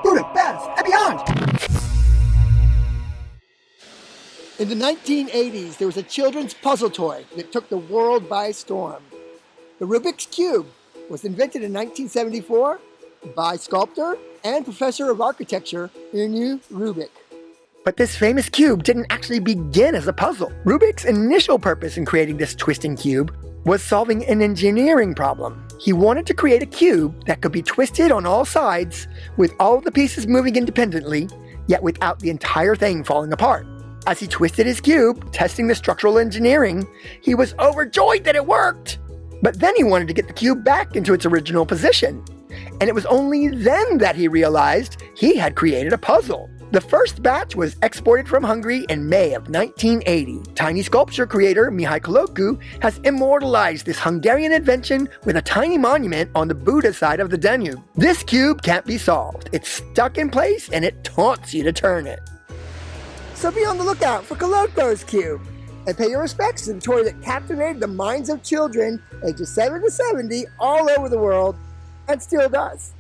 Budapest and beyond. In the 1980s, there was a children's puzzle toy that took the world by storm. The Rubik's Cube was invented in 1974 by sculptor and professor of architecture Ernő Rubik. But this famous cube didn't actually begin as a puzzle. Rubik's initial purpose in creating this twisting cube was solving an engineering problem. He wanted to create a cube that could be twisted on all sides with all of the pieces moving independently, yet without the entire thing falling apart. As he twisted his cube, testing the structural engineering, he was overjoyed that it worked. But then he wanted to get the cube back into its original position. And it was only then that he realized he had created a puzzle. The first batch was exported from Hungary in May of 1980. Tiny sculpture creator Mihai Colocu has immortalized this Hungarian invention with a tiny monument on the Buda side of the Danube. This cube can't be solved. It's stuck in place and it taunts you to turn it. So be on the lookout for Coloco's Cube and pay your respects to the toy that captivated the minds of children ages 7 to 70 all over the world and still does.